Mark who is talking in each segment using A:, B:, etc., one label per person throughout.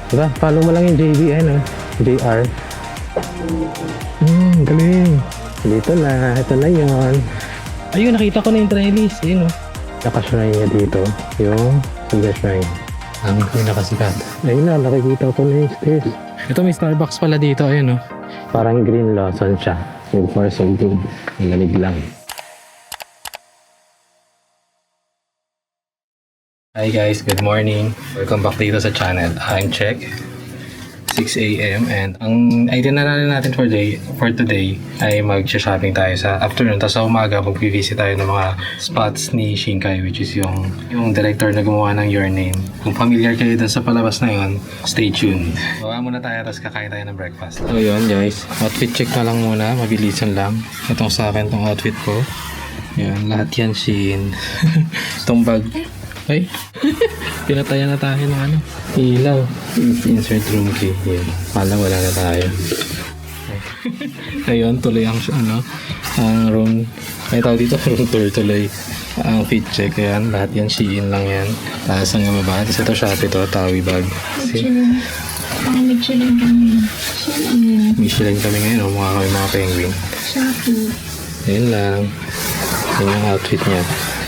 A: Diba? Follow mo lang yung JBN, JR. Galing. Dito na. Ito na yun. Ayun, nakita ko na yung trellis. Ayun, Nakashrine niya dito. Yung Sugar Shrine. Ang pinakasikat. Ayun na, nakikita ko na yung stairs. Ito, may Starbucks pala dito. Ayun, Parang green Lawson siya. Yung force of good. Ang lamig lang. Hi guys, good morning. Welcome back dito sa channel. I'm Check. 6 AM and ang itinerary natin for today ay mag-shopping tayo sa afternoon. Tapos sa umaga mag-visit tayo ng mga spots ni Shinkai, which is yung director na gumawa ng Your Name. Kung familiar kayo dun sa palabas na yun, stay tuned. Bawa muna tayo tapos kakain tayo ng breakfast. So yun guys, outfit check na lang muna, mabilisan lang. Itong sa akin, itong outfit ko. Yan, lahat yan Shein. Itong bag. Ay, pinatayan na tayo ng ilaw. Insert room key. Yan. Pala wala na tayo. Ayun, tuloy ang room. Ay, tawag dito, room tour tuloy. Ang fit check, yan. Lahat yan, Shein lang yan. Tapos ang baba. Tapos ito, Shopee to, Tawi bag.
B: Michelin kami.
A: Michelin kami ngayon, mukha kami mga penguin.
B: Shopee.
A: Ayun lang. Yan yung outfit niya.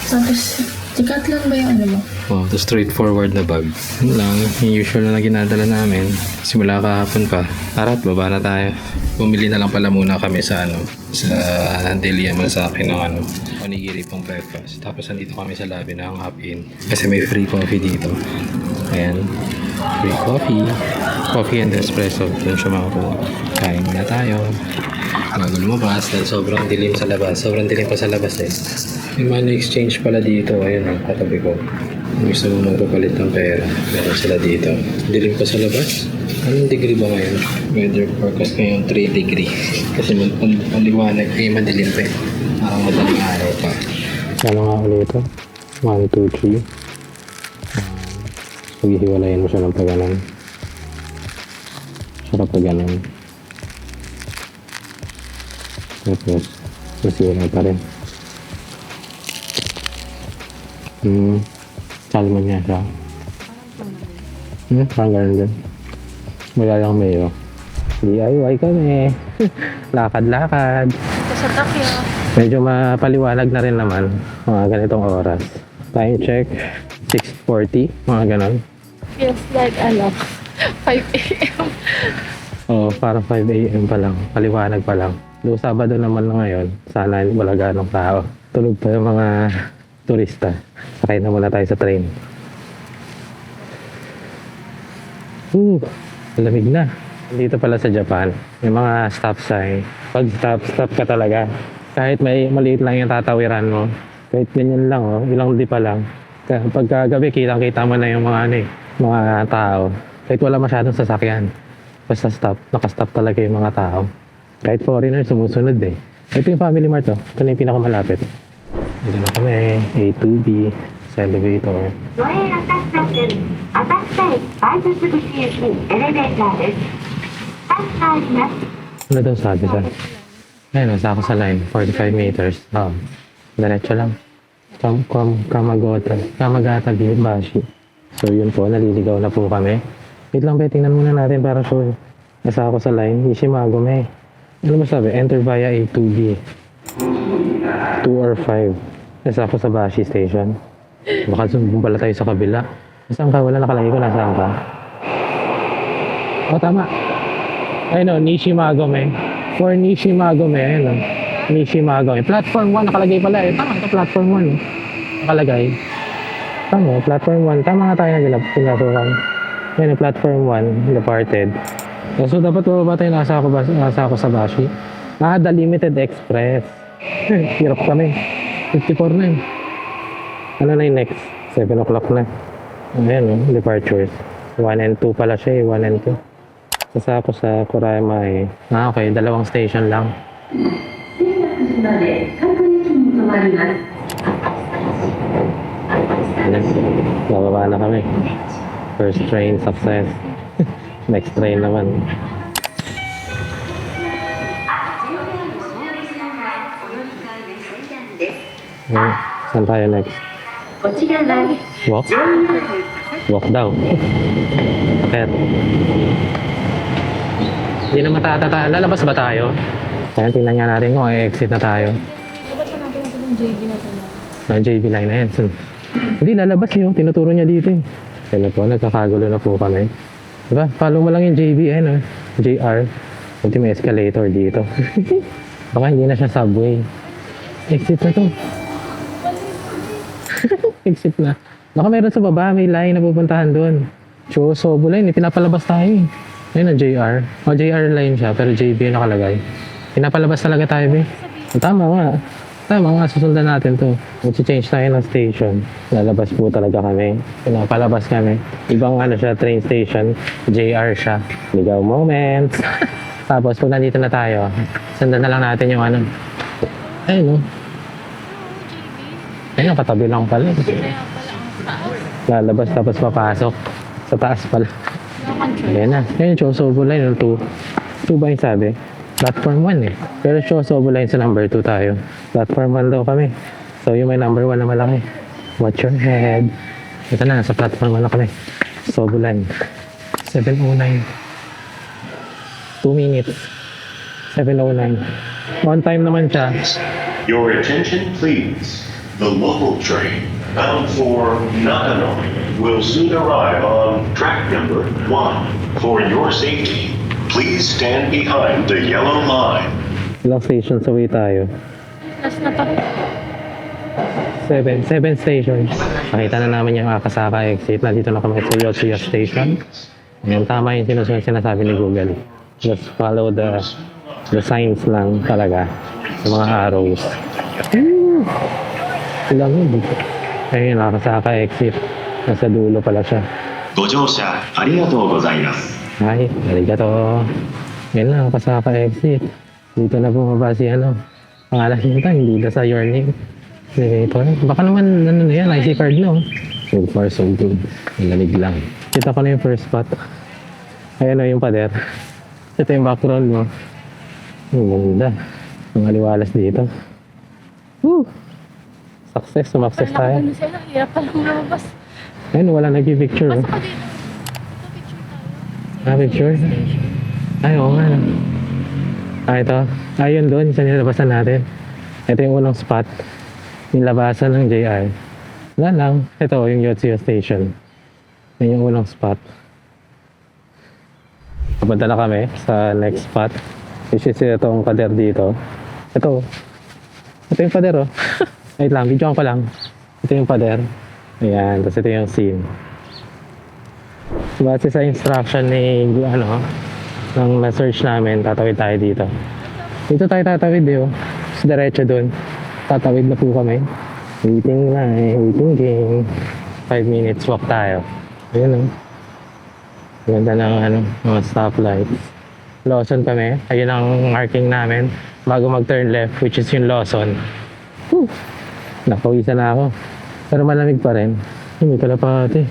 B: Tapos, tikat lang ba yung mo?
A: Oh, the straightforward na bag. Yun lang, yung usual na ginadala namin. Simula kahapon pa. Arat, baba na tayo. Bumili na lang pala muna kami sa sa Delia Masaki ng onigiri pang breakfast. Tapos nandito kami sa lobby ng Hop In. Kasi may free coffee dito. Ayan. Free coffee. Coffee and espresso. Doon siya makakuha. Kain muna tayo. Bago lumabas dahil sobrang dilim sa labas. Sobrang dilim pa sa labas eh. May money exchange pala dito. Ayun katabi ko. Gusto mo magpapalit ng pera. Meron sila dito. Dilim pa sa labas. Anong degree ba ngayon? Weather forecast ngayon 3 degree. Kasi maliwanag eh madilim pa eh. Parang madaling araw pa. Sama nga ulit ito. 1, 2, 3. Paghihiwalayin mo siya ng paganan. Sarap paganan. Tapos, masira pa rin. Salmon niya siya. Parang ganun din. Wala lang mayo. DIY kami. Lakad-lakad.
B: Ito sa Takyo.
A: Medyo mapaliwanag na rin naman. Mga ganitong oras. Time check. 6:40. Mga ganon.
B: Feels like 5 AM.
A: Oo, parang 5 AM pa lang. Paliwanag pa lang. Doon Sabado naman na ngayon. Sana wala ganong tao. Tulog pa yung mga turista. Sakay na muna tayo sa train. Lamig na. Dito pala sa Japan, may mga stop sign. Pag stop ka talaga. Kahit may maliit lang yung tatawiran mo. Kahit ganyan lang, ilang di pa lang. Pagkagabi, kitang-kita mo na yung mga tao. Kahit wala masyadong sasakyan. Basta nakastop talaga yung mga tao. Kahit foreigner, sumusunod eh. Ito yung Family Mart Ito na yung pinakamalapit. Dito na kami, A to B, sa elevator. Ano daw sabi sa? Ayun, nasa ako sa line, 45 meters. Diretso lang. Kamagata, Bashi. So yun po, naliligaw na po kami. Wait lang, tingnan muna natin para sure. Nasa ako sa line, Ishimago me. Ano ba sabi? Enter via A to B. 2 or 5. Nasa ako sa Bashi Station. Baka sumbong pala tayo sa kabila. Nasaan ka? Wala nakalagay ko. Nasaan ka? Tama. Ayun Nishimago me. For Nishimago me. Ayun Nishimago me. Platform 1 nakalagay pala eh. Tama, ito platform 1 nakalagay. Tama, platform 1. Tama nga tayo na pinasukan. Ayun, platform 1. Departed. So dapat bababa tayo. Nasa ako sa Bashi. The Limited Express. Hirap kami. 54 na yun. Ano na yung next? 7 o'clock na. Ayan departures. 1 and 2 pala siya 1 and 2. Nasa ako sa Kurayama okay, 2 station lang. Ayan, bababa na kami. First train success. Next train naman. Saan tayo next? Walk? Walk daw. Bakit? Hindi na matatata. Lalabas ba tayo? Ayan, tingnan nga natin kung exit na tayo.
B: Dapat pa natin yung JB na ito na.
A: JB line na yan. So, hindi, lalabas yun. Tinuturo niya dito eh. Kaya na po, nagkakagulo na po kami. Diba? Follow mo lang yung JB, ano? JR. Buti may escalator dito. Baka hindi na siya subway. Exit na to. Exit na. Baka meron sa baba, may line na pupuntahan doon. Chosobo line, pinapalabas tayo eh. Ayun na, JR. O, JR line siya, pero JB yung nakalagay. Pinapalabas talaga tayo, be. Tama nga. Tama nga, susundan natin to. Mag-change tayo ng station. Lalabas po talaga kami. Pinapalabas kami. Ibang ano siya, train station. JR siya. Ligaw moment. Tapos, pag nandito na tayo, sundan na lang natin yung ano. Ayun, no? Ayun, katabi lang pala.
B: Kaya pala ang taas.
A: Lalabas tapos papasok. Sa taas pala.
B: No control.
A: Ayan na. Ayan yung Chosobo line. 2 ba yung sabi? Platform 1 eh. Pero Chosobo line sa number 2 tayo. Platform 1 daw kami. So yung may number 1 na malaki. Watch your head. Ito na. Sa platform 1 na kami. Chosobo line. 7:09. 2 minutes. 7:09. On time naman siya.
C: Your attention, please. The local train bound for Nakano will soon arrive on track number 1. For your safety, please stand behind the yellow line.
A: Ilang stations away tayo?
B: Last na to.
A: 7 stations. Nakita na namin yung Akasaka exit. Nandito na kami sa Yotsuya Station. Ayan, tama yung sinasabi ni Google. Just follow the signs lang talaga. Sa mga arrows. Ilang yun. Ayun, Akasaka exit. Nasa dulo pala siya.
C: ご乗車ありがとうございます。
A: Ay, arigato. Yan lang, Akasaka exit. Dito na bumaba si ano. Pangalan nito, hindi na sa your name. Elevator. Baka naman, ano na yan, IC card no. So far, so good. Ang lamig lang. Kita ko na yung first spot. Ayan o yung pader. Ito yung background mo. Ang ganda. Ang aliwalas dito. Woo! Success, sumakses tayo.
B: Ano sila? Hirap palang lumabas.
A: Ayun, wala nag-picture.
B: Pasok
A: Oh.
B: ka dito. Ito picture tayo.
A: Ah, picture? Ay, oo nga. Ito. Ayun doon, isa nilabasan natin. Ito yung unang spot. Yung labasan ng JR. Wala lang. Ito, yung Yotsuya Station. Yan yung unang spot. Papunta na kami sa next spot. Which is itong pader dito. Ito. Ito yung pader, oh. Wait lang, videoan ko lang. Ito yung pader. Ayan, tapos ito yung scene. Base sa instruction ni, ano, ng na-search namin, tatawid tayo dito. Dito tayo tatawid, eh, oh. Tapos diretso dun. Tatawid na po kami. Waiting waiting game. 5 minutes walk tayo. Ayun, oh. Ganda ng, ano, mga stoplights. Lawson kami. Ayun ang marking namin bago mag-turn left, which is yung Lawson. Whew! Napawisan na ako. Pero malamig pa rin. May kalapati.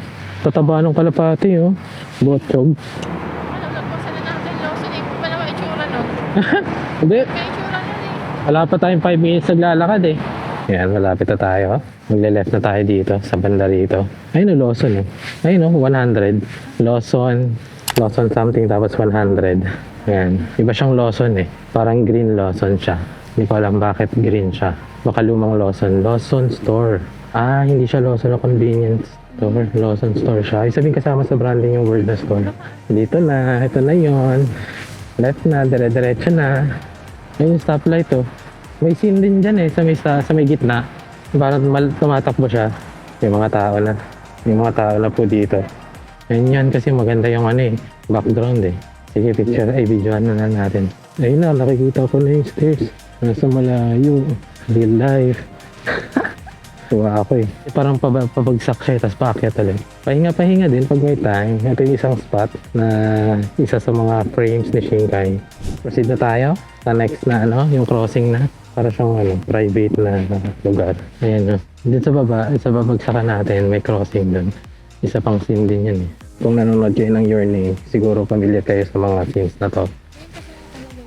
A: Tataba ng kalapati, oh. Botchog.
B: Alam, nagpasa na natin. Lawson eh. Wala ba itsura no?
A: Hindi.
B: May itsura na eh.
A: Wala pa tayong 5 minutes naglalakad, eh. Yan, malapit na tayo. Oh. Magle-left na tayo dito, sa banda rito. Ayun, oh, Lawson, oh. Ayun, oh, 100. Lawson something, tapos 100. Ayan. Iba siyang Lawson, eh. Parang green Lawson siya. Hindi ko alam bakit green siya. Baka lumang Lawson. Lawson Store. Ah, hindi siya Lawson na convenience store. Lawson Store siya. Ay, sabihin kasama sa branding yung word na store. Dito na. Ito na yon. Left na. Dire-diretso na. Ayun yung stoplight, oh. May scene din dyan, eh. Sa may gitna. Parang tumatakbo siya. May mga tao na. May mga tao na po dito. Ayun yan kasi maganda yung ano, eh. Background, eh. Sige, picture. Ay, videoan na lang natin. Ayun na, nakikita ko na yung stairs. Nasa malayo. Real life. Tuwa ako, eh. Parang pabagsak siya, tapos paakyat ulit. Pahinga din pag may time. Ito yung isang spot na isa sa mga frames ni Shinkai. Proceed na tayo sa next na ano, yung crossing na. Para siyang ano, private na lugar. Ayan, no. Dito sa babagsakan natin, may crossing doon. Isa pang scene din yan, eh. Kung nanonood kayo ng Your Name, siguro familiar kayo sa mga scenes na to.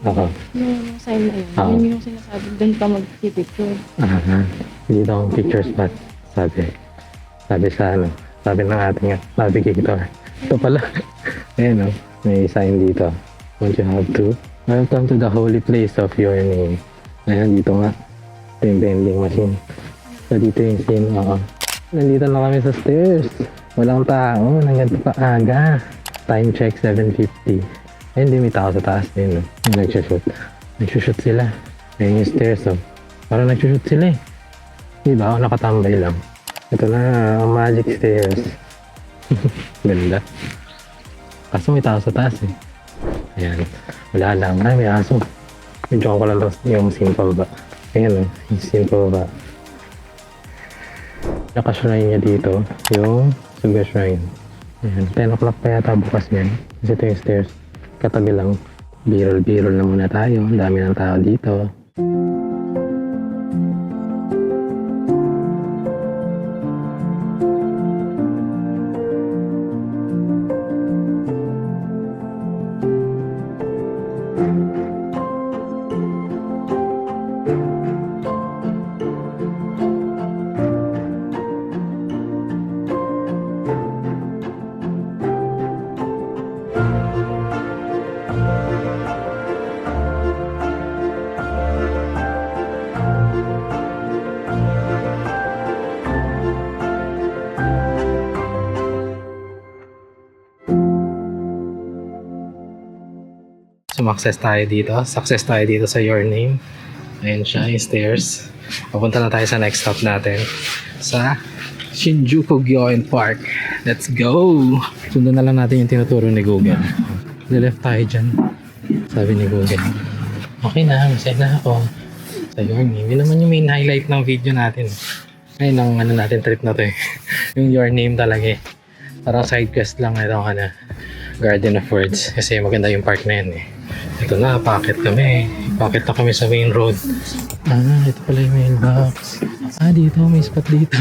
A: Ako.
B: Yung sign na yun.
A: Ah.
B: Yun yung sinasabi. Doon ka mag-picture.
A: Aha. Dito ang picture spot. Sabi sa ano. Sabi ng ating navigator. Ito pala. Ayan o. May sign dito. Don't you have to? Welcome to the holy place of your name. Ayan, dito nga. Ito yung vending machine. So, dito yung scene. Oo. Nandito na kami sa stairs. Walang tao. Nangganto pa aga. Time check 7:50. Ayun, hindi may tao sa taas din. No? Yung nagshoot. Nagsushoot sila. Ayun yung stairs. Oh. Parang nagsushoot sila eh. Diba? Ako nakatambay lang. Ito na ang magic stairs. Ganda. Kaso may tao sa taas eh. Ayan. Wala lang. Ay, may aso. Medyo ko lang yung scene pa baba. Ayan o. Yung scene pa baba. Nakashrine niya dito. Yung Sugar Shrine. Ayan. 10 o'clock pa yata bukas yan. Kasi ito yung stairs. Katabi lang. Birol-birol na muna tayo. Ang dami ng tao dito. Success tayo dito. Success tayo dito sa Your Name. Ayan siya, yung stairs. Papunta na tayo sa next stop natin. Sa Shinjuku Gyoen Park. Let's go! Sundan na lang natin yung tinuturo ni Google. Left tayo dyan. Sabi ni Google. Okay na, masaya na ako. Sa Your Name. Yun naman yung main highlight ng video natin. Ngayon ang ano natin trip na to eh. Yung Your Name talaga eh. Parang side quest lang ito Garden of Words. Kasi maganda yung park na yan eh. Ito na, packet kami. Packet na kami sa main road. Ito pala yung mailbox. Dito, may spot dito.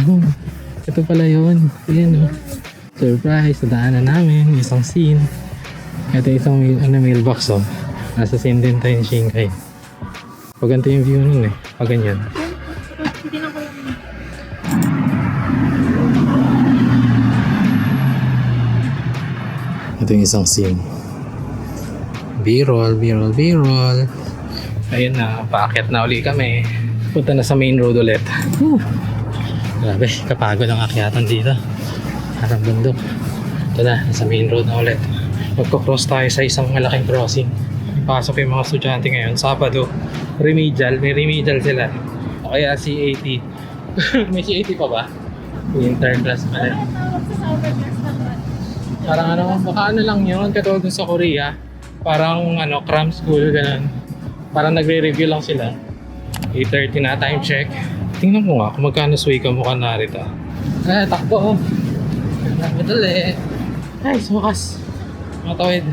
A: Ito pala yun. Ayan o. Surprise, nadaanan namin. Isang scene. Ito isang mailbox o. Nasa scene din tayo yung Shinkai. Pag ganito yung view nun eh. Pag ganyan. Ito yung isang scene. B-roll. Ayun na, paakyat na uli kami. Punta na sa main road ulit. Grabe, kapagod ang akyatan dito. Parang bundok. Ito na, sa main road na ulit. Magko-cross tayo sa isang malaking crossing. Pasok yung mga estudyante ngayon. Sabado, remedial. May remedial sila. O kaya CAT. May CAT pa ba? Winter class pa rin. Parang baka lang yun. Katulad dun sa Korea. Parang cram school, ganun. Parang nagre-review lang sila. 8:30 na, time check. Tingnan ko nga kung magkano suika mo ka narito. Takbo. Madali. Ay, sumakas. Matawid.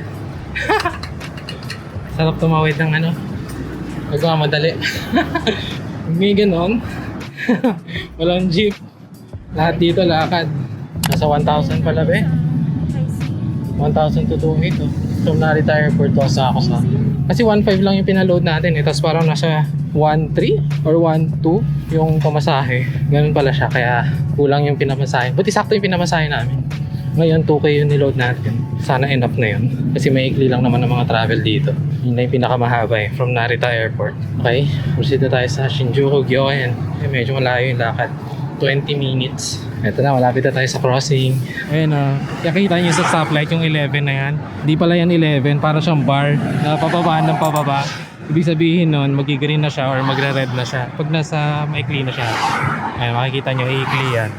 A: Sarap tumawid ng nagmamadali. May ganon. Walang jeep. Lahat dito lakad. Nasa 1,000 pala be. 1,000 to 2,800 From Narita Airport to Asakusa. Kasi 1,500 lang yung pinaload natin eh. Tapos parang nasa 1,300 or 1,200 yung pamasahe. Ganun pala siya. Kaya kulang yung pinamasahe. Buti sakto yung pinamasahe namin. Ngayon 2K yung niload natin. Sana enough na yun. Kasi maikli lang naman ang mga travel dito. Yun na yung pinakamahaba eh. From Narita Airport. Okay. Proceed na tayo sa Shinjuku Gyoen. Medyo malayo yung lakad. 20 minutes. Ito na, malapit na tayo sa crossing. Ayun o. Nakikita niyo sa stoplight yung 11 na yan. Hindi pala yan 11. Para siyang bar na papabaan ng pababa. Ibig sabihin nun, mag-green na siya or magre-red na siya. Pag nasa maikli na siya. Ayun, makikita niyo, iikli yan.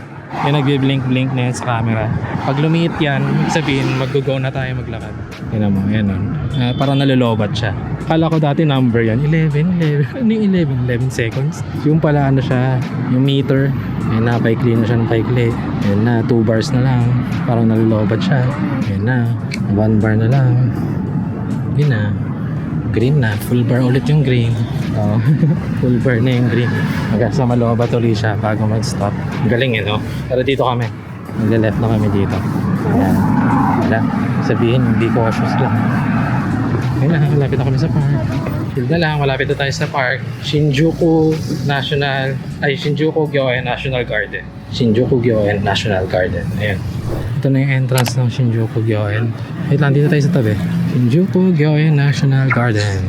A: Yung nagbe-blink-blink na yan sa camera. Pag lumiit yan, ibig sabihin, mag-go na tayo maglakad. Yan mo, yan o. Parang nalolobat siya. Akala ko dati number yan. 11. Ano yung 11 seconds? Yung pala siya, yung meter. Ayan na, paikli na siya ng paikli. Ayan na, 2 bars na lang. Parang nalolobat siya. Ayan na, 1 bar na lang. Yun na. Green na. Full bar ulit yung green. Oh. Full bar na yung green. Hanggang sa malobat ulit siya bago mag-stop. Galing eh, no? Pero dito kami. Nag-left na kami dito. Ayan. Wala. Sabihin, hindi cautious lang. Ayun na, malapit na kami sa park. Chill na lang, malapit na tayo sa park. Shinjuku Gyoen National Garden. Shinjuku Gyoen National Garden. Ayan. Ito na yung entrance ng Shinjuku Gyoen. Wait lang, dito tayo sa tabi. Shinjuku Gyoen National Garden.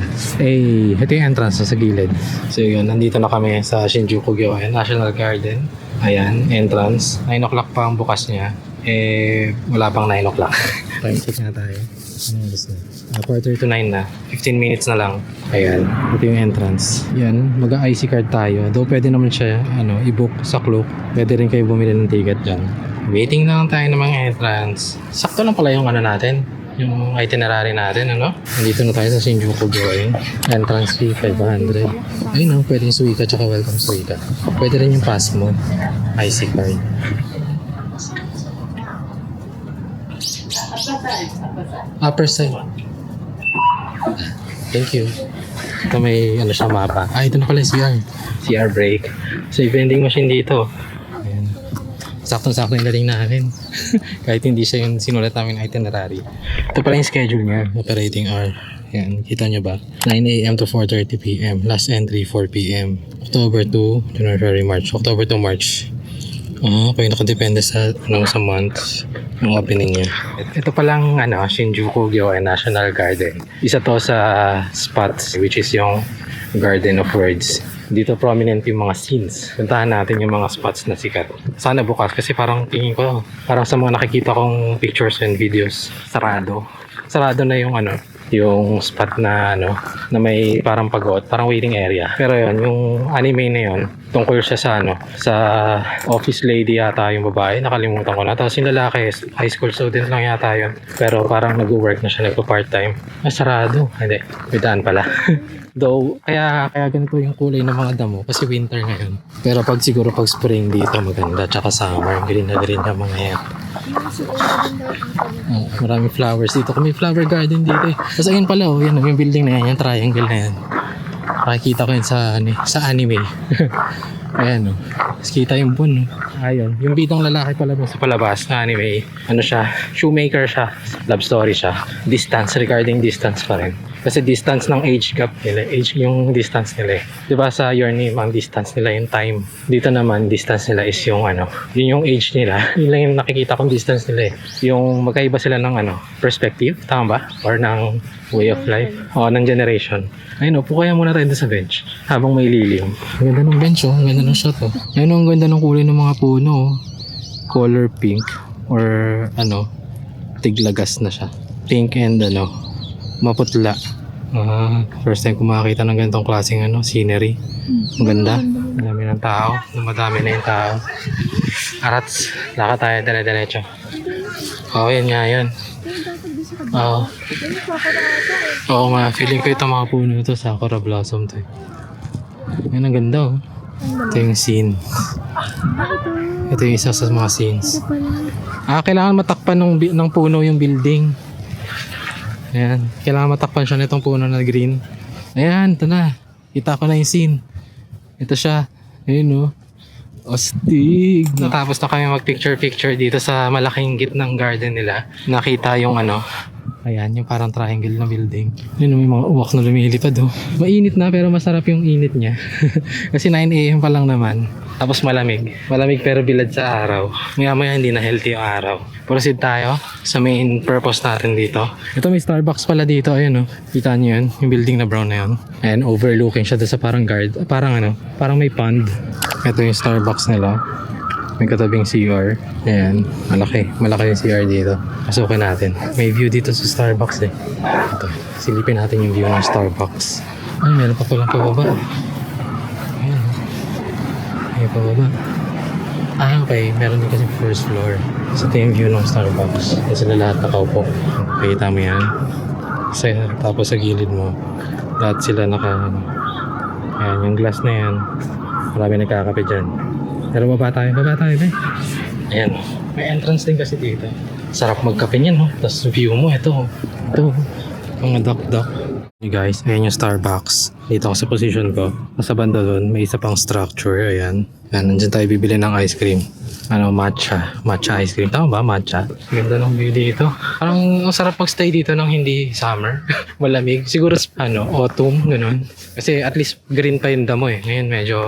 A: Ito yung entrance sa gilid. So yun, nandito na kami sa Shinjuku Gyoen National Garden. Ayan, entrance. 9 o'clock pa ang bukas niya. Wala pang 9 o'clock. Time check na tayo. Ano oras na? Quarter to 9 na. 15 minutes na lang. Ayan. Ito yung entrance. Yan. Mag-IC card tayo. Though pwede naman siya i-book sa Klook. Pwede rin kayo bumili ng ticket dyan. Waiting na lang tayo ng mga entrance. Sakto lang pala yung natin. Yung itinerary natin, Nandito na tayo sa Shinjuku Gyoen. Entrance fee, 500. Ayun, pwedeng Suica tsaka welcome Suica. Pwede rin yung pass mo. IC card. Upper side. Thank you. Ito may siya mapa. Ito na pala yung CR. CR break. So yung vending machine dito. Ayan. Saktong-sakto yung dating namin. Kahit hindi siya yung sinulat namin itinerary. Ito pala yung schedule niya. Operating hour. Ayan. Kita nyo ba? 9 a.m. to 4:30 p.m. Last entry 4 p.m. October to January, March. October to March. Okay, nakadepende sa month yung opening niya. Ito palang Shinjuku Gyoen National Garden. Isa to sa spots which is yung Garden of Words. Dito prominent yung mga scenes. Puntahan natin yung mga spots na sikat. Sana bukas kasi parang tingin ko, parang sa mga nakikita kong pictures and videos, sarado. Sarado na yung yung spot na na may parang pagot, parang waiting area. Pero yun, yung anime na yun, tungkol siya sa sa office lady yata yung babae, nakalimutan ko na. Tapos yung lalaki, high school student lang yata yun. Pero parang nag-work na siya, nagpa-part-time. Sarado. Hindi, may daan pala. Though, kaya ganito yung kulay ng mga damo kasi winter ngayon. Pero siguro pag spring dito maganda, tsaka summer, green na mga yan. Maraming flowers dito. May flower garden dito eh. Tapos ayun pala, yan, yung building na yan, yung triangle na yan. Nakikita ko yun sa anime. Ayan, Tapos kita yung bun. Ayun. Yung bidang lalaki pala sa palabas na anime. Siya? Shoemaker siya. Love story siya. Distance, regarding distance pa rin. Kasi distance ng age gap nila. Yung distance nila. Diba sa Your Name, ang distance nila yung time. Dito naman, distance nila is yung yun yung age nila. Yun lang yung nakikita kong distance nila eh. Yung magkaiba sila ng perspective. Tama ba? Or ng way of life. O, ng generation. Ayun po kaya muna tayo sa bench. Habang may lilim. Ang ganda ng bench Ang ganda ng shot Ayun ang ganda ng kulay ng mga puno Color pink. Or tiglagas na siya. Pink and maputla. First time ko makakita ng ganitong klaseng scenery. Ang ganda. Madami ng tao. Madami na yung tao. Arats. Laka tayo dire-diretso. Yan nga yun. Oo nga. Feeling ko itong mga puno ito. Sakura blossom to. Yan ang ganda Ito yung scene. Ito yung isa sa mga scenes. Kailangan matakpan ng puno yung building. Ayan, kailangan matakpan siya nitong puno na green. Ayan, ito na. Kita ko na yung scene. Ito siya. Ayun Ostig. Natapos na kami mag-picture dito sa malaking gitnang garden nila. Nakita yung ayan, yung parang triangle na building. Yun, may mga uwak na lumilipad Mainit na pero masarap yung init niya. Kasi 9 a.m. pa lang naman. Tapos malamig. Malamig pero bilad sa araw. Maya hindi na healthy yung araw. Proceed tayo sa main purpose natin dito. Ito may Starbucks pala dito. Ayun Kita niyo yun. Yung building na brown na yun. And overlooking siya doon sa parang parang may pond. Ito yung Starbucks nila. May katabing CR. Ayan. Malaki yung CR dito. Pasukin natin. May view dito sa Starbucks Ito. Silipin natin yung view ng Starbucks. Ay, meron pa palang pababa. Ayan. May pababa. Okay. Meron din kasi first floor. So, ito yung view ng Starbucks. Kasi sila lahat nakaupo. Kita mo yan. Tapos sa gilid mo, lahat sila ayan, yung glass na yan. Marami nagkakape dyan. Pero baba tayo ba? Ayan. May entrance din kasi dito. Sarap magkape niyan Tapos view mo, ito. Mga duck. Hey guys, ayan yung Starbucks. Dito ako sa position ko. Sa banda doon, may isa pang structure. Ayan. Nandiyan tayo bibili ng ice cream. Matcha ice cream. Tama ba? Matcha. Ganda ng view dito. Parang ang sarap mag-stay dito nang hindi summer. Malamig. Siguro autumn, ganun. Kasi at least green pa yung damo Ngayon medyo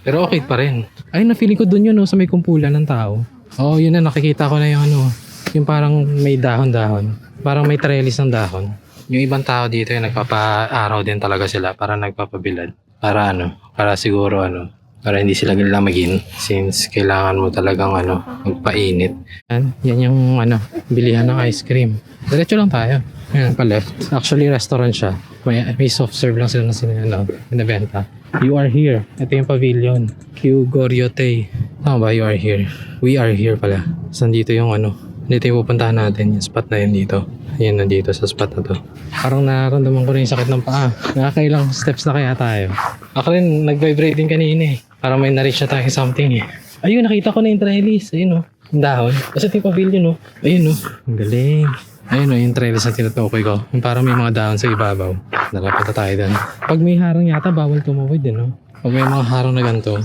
A: Pero okay pa rin. Ay, na-feeling ko dun yun sa may kumpulan ng tao. Oo, yun na, nakikita ko na yung ano. Yung parang may dahon-dahon. Parang may trellis ng dahon. Yung ibang tao dito yung nagpapa-araw din talaga sila para nagpapabilad. Para ano, para siguro ano, para hindi sila lamagin since kailangan mo talagang ano, magpainit. Yan yung ano, bilihan ng ice cream. Diretso lang tayo. Ayan pa left. Actually restaurant siya. May soft serve lang sila na binabenta. You are here. Ito yung pavilion. Q Goryote. Tama ba? You are here. We are here pala. So, dito yung ano. Dito yung pupuntahan natin. Yung spot na yun dito. Ayan, nandito sa spot na to. Parang nararamdaman ko rin yung sakit ng paa. Nakakailang steps na kaya tayo. Ako rin, nag-vibrating kanina eh. Parang may na-reach na tayo something eh. Ayun, nakita ko na yung trellis. Ayun oh. Yung dahon. Kasi ito yung pavilion oh. Ayun oh. Ang galing. Ayun oh, yung trellis na tinutukoy ko. Yung parang may mga dahon sa ibabaw. Narapunta tayo doon. Pag may harang yata, bawal tumawid din no? Pag may mga harang na ganito,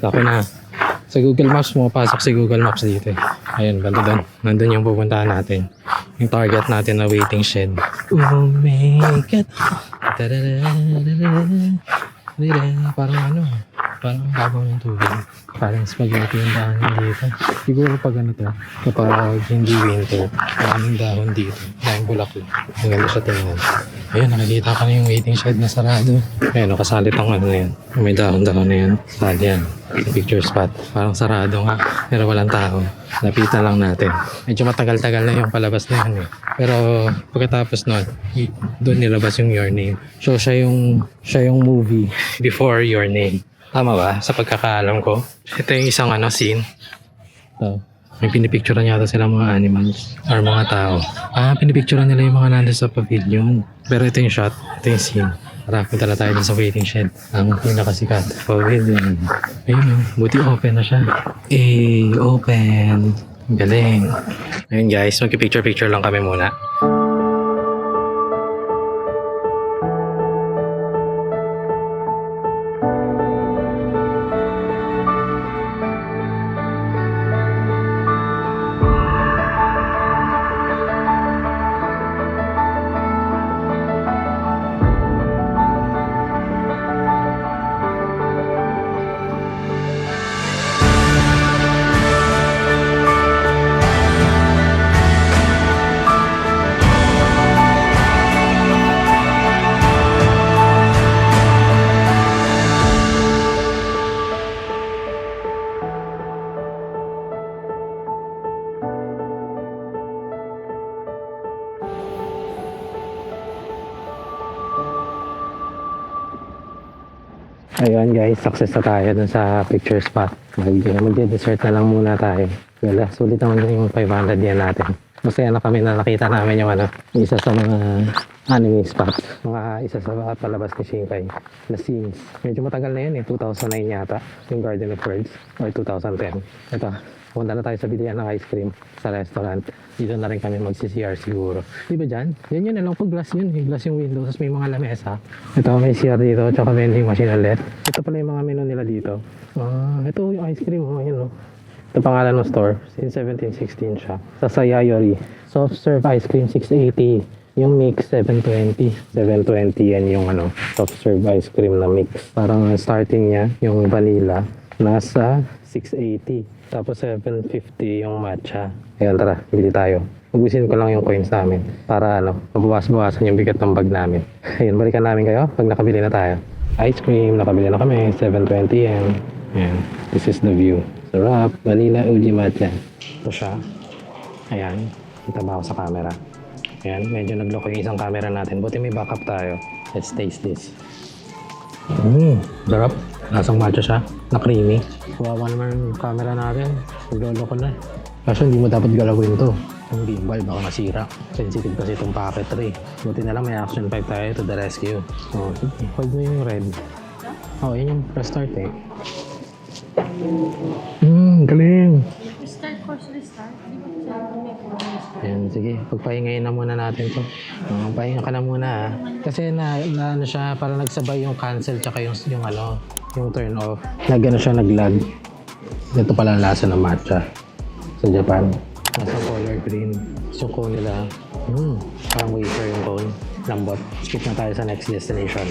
A: ako na. Sa Google Maps, pumapasok si Google Maps dito eh. Ayun, banda doon. Nandun yung pupuntahan natin. Yung target natin na waiting shed. Oh my God. Parang ano, parang babaw ng tubig. Parang spaghetti yung dahon dito. Siguro pag ano to, kapag hindi winter, maraming dahon dito. Daming bulaklak. Ang ganda siya tingnan. Ayun, nakikita ka na yung waiting shed na sarado. Ayun, nakasalit ang ano na yan. May dahon-dahon na yan. Sali yan. Picture spot. Parang sarado nga. Pero walang tao. Lapitan lang natin. Medyo matagal-tagal na yung palabas na yun eh. Pero pagkatapos nun, doon nilabas yung Your Name. So siya yung movie before Your Name. Tama ba? Sa pagkakaalam ko. Ito yung isang ano, scene. So, may pinipicturean yata sila mga animals or mga tao. Pinipicturean nila yung mga nandun sa pavilion. Pero ito yung shot. Ito yung scene. Tara, punta na tayo dun sa waiting shed. Ang pinakasikat. Pavilion. Ayun, buti open na siya. Open. Galing. Ayun guys, magki-picture-picture lang kami muna. Ayun guys, success na tayo dun sa picture spot. Mag-dessert na lang muna tayo. Wala, sulit naman yung 500 yan natin. Masaya na kami na nakita namin yung ano, isa sa mga anime spots. Isa sa palabas ni Shinkai na scenes. Medyo matagal na yun eh, 2009 yata. Yung Garden of Words, or 2010. Ito, punta na tayo sa bilihan ng ice cream sa restaurant. Dito na rin kami magsi-CR siguro. Di ba dyan? Yan yun, alam ko glass yun. Glass yung window, tapos may mga lamesa. Ito, may CR dito, tsaka vending machine ulit. Ito pala yung mga menu nila dito. Ito yung ice cream, yun. Ito pangalan ng store. Since 1716 siya. Sa Sayayori. Soft serve ice cream 680. Yung mix 720. 720 yan yung ano, soft serve ice cream na mix. Parang starting niya, yung vanilla, nasa 680. Tapos 750 yung matcha. Ayan, tara, bili tayo. Ubusin ko lang yung coins namin para ano, mabawas-bawasan yung bigat ng bag namin. Ayun, balikan namin kayo pag nakabili na tayo. Ice cream, nakabili na kami, 720 yen. Ayan, this is the view. Sarap, vanilla uji matcha. Ito siya. Ayan, kita ba ako sa camera? Ayan, medyo nagloko yung isang camera natin. Buti may backup tayo. Let's taste this. Sarap. Lasang matcha siya, na creamy. Kawawa naman yung camera natin. Nagloloko na. Kaso hindi mo dapat galawin to. Yung gimbal baka masira. Sensitive kasi itong packetry. Buti na lang may action 5 tayo to the rescue. Sige. Hold mo yung red. Yun yung restart eh. Galing.
B: Restart course restart. Hindi ko siya may restart.
A: Ayan, sige. Pagpahingayin na muna natin to. Pahinga ka na muna ha. Kasi na ano siya, parang nagsabay yung cancel tsaka yung ano, yung turn off. Nag-ano siya, nag-lag. Ito pala ang lasa ng matcha sa Japan. Nasa color green. Yung cone nila, parang wafer yung cone. Lambot. Skip na tayo sa next destination.